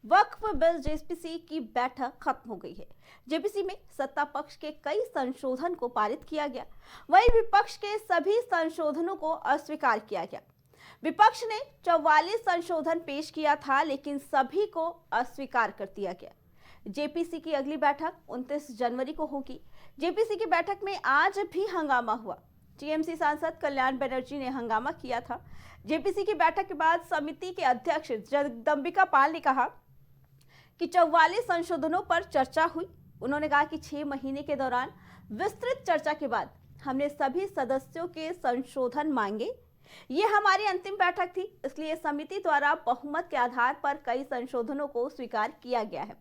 वक्फ bill JPC की बैठक खत्म हो गई है। जेपीसी में सत्ता पक्ष के कई संशोधन को पारित किया गया, वहीं विपक्ष के सभी संशोधनों को अस्वीकार किया गया। विपक्ष ने 44 संशोधन पेश किया था, लेकिन सभी को अस्वीकार कर दिया गया। जेपीसी की अगली बैठक 29 जनवरी को होगी। जेपीसी की बैठक में आज भी हंगामा हुआ। टीएमसी सांसद कल्याण बनर्जी ने हंगामा किया था। जेपीसी की बैठक के बाद समिति के अध्यक्ष जगदंबिका पाल ने कहा कि 44 संशोधनों पर चर्चा हुई। उन्होंने कहा कि 6 महीने के दौरान विस्तृत चर्चा के बाद हमने सभी सदस्यों के संशोधन मांगे। ये हमारी अंतिम बैठक थी, इसलिए समिति द्वारा बहुमत के आधार पर कई संशोधनों को स्वीकार किया गया है।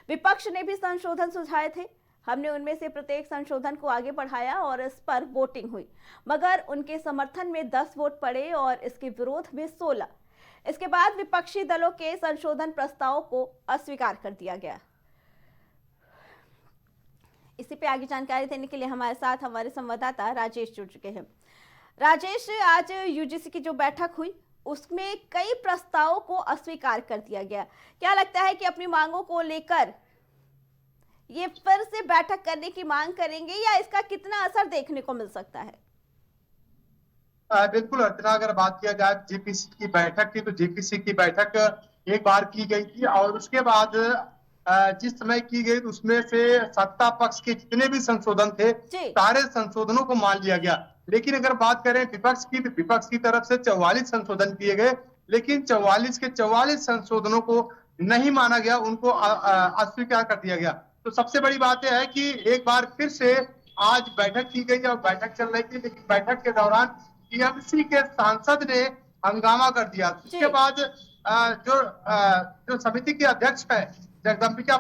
विपक्ष ने भी संशोधन सुझाए थे। हमने उनमें से प्रत्येक संशोधन को आगे बढ़ाया और इस पर वोटिंग हुई, मगर उनके समर्थन में 10 वोट पड़े और इसके विरोध में 16। इसके बाद विपक्षी दलों के संशोधन प्रस्ताव को अस्वीकार कर दिया गया। इसी पे आगे जानकारी देने के लिए हमारे साथ हमारे संवाददाता राजेश जुड़ चुके हैं। राजेश, आज यूजीसी की जो बैठक हुई उसमें कई प्रस्तावों को अस्वीकार कर दिया गया। क्या लगता है कि अपनी मांगों को लेकर ये फिर से बैठक करने की मांग करेंगे या इसका कितना असर देखने को मिल सकता है? बिल्कुल अर्चना, अगर बात किया जाए जेपीसी की बैठक की, तो जेपीसी की बैठक एक बार की गई थी और उसके बाद जिस समय की गई उसमें से सत्ता पक्ष के जितने भी संशोधन थे जी। सारे संशोधनों को मान लिया गया। लेकिन अगर बात करें विपक्ष की, तो विपक्ष की तरफ से 44 संशोधन किए गए, लेकिन 44 के 44 संशोधनों को नहीं माना गया, उनको अस्वीकार कर दिया गया। तो सबसे बड़ी बात यह है कि एक बार फिर से आज बैठक की गई और बैठक चल रही थी, लेकिन बैठक के दौरान टीएमसी के सांसद ने हंगामा कर दिया। उसके बाद जो समिति के अध्यक्ष है जगदंबिका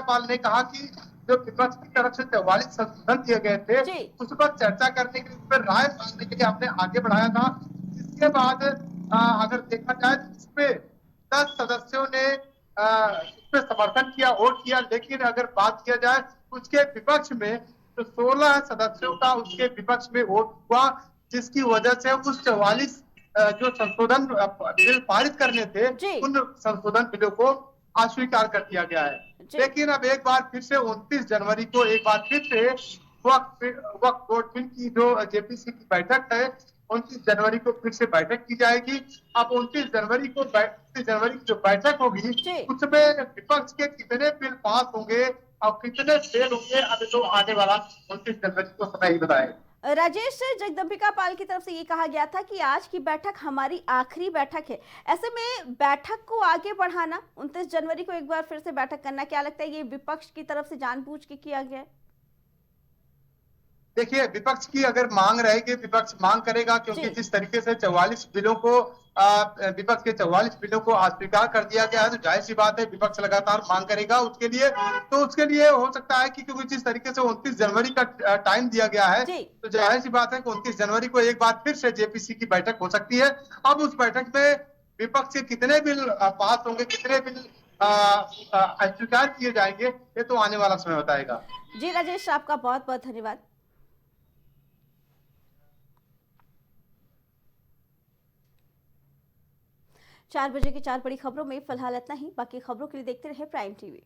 पाल ने कहा कि जो विपक्ष की तरफ से 44 संशोधन किए गए थे उस पर चर्चा करने के लिए, उस पर राय मांगने के लिए हमने आगे बढ़ाया था। इसके बाद अगर देखा जाए तो इसपे 10 सदस्यों ने उस पर समर्थन किया, वोट किया, लेकिन अगर बात किया जाए उसके विपक्ष में तो 16 सदस्यों का उसके विपक्ष में वोट हुआ, जिसकी वजह से उस 44 जो संशोधन बिल पारित करने थे उन संशोधन बिलों को अस्वीकार कर दिया गया है। लेकिन अब एक बार फिर से 29 जनवरी को एक बार फिर से वक्फ बोर्ड की जो जेपीसी की बैठक है 29 जनवरी को फिर से बैठक की जाएगी। अब 29 जनवरी की जो बैठक होगी उसमें विपक्ष के कितने बिल पास होंगे और कितने फेल होंगे, अभी तो आने वाला 29 जनवरी को समय ही बताएगा। राजेश, जगदंबिका पाल की तरफ से ये कहा गया था कि आज की बैठक हमारी आखिरी बैठक है। ऐसे में बैठक को आगे बढ़ाना, 29 जनवरी को एक बार फिर से बैठक करना, क्या लगता है ये विपक्ष की तरफ से जानबूझ के किया गया है? देखिए, विपक्ष की अगर मांग रहेगी, विपक्ष मांग करेगा, क्योंकि जिस तरीके से 44 बिलों को विपक्ष के 44 बिलों को अस्वीकार कर दिया गया है, तो जाहिर सी बात है विपक्ष लगातार मांग करेगा उसके लिए। तो उसके लिए हो सकता है कि क्योंकि जिस तरीके से 29 जनवरी का टाइम दिया गया है, तो जाहिर सी बात है कि 29 जनवरी को एक बार फिर से जेपीसी की बैठक हो सकती है। अब उस बैठक में विपक्ष के कितने बिल पास होंगे, कितने बिल अस्वीकार किए जाएंगे, ये तो आने वाला समय बताएगा। जी राजेश, आपका बहुत बहुत धन्यवाद। 4 बजे की 4 बड़ी खबरों में फिलहाल इतना ही। बाकी खबरों के लिए देखते रहे प्राइम टीवी।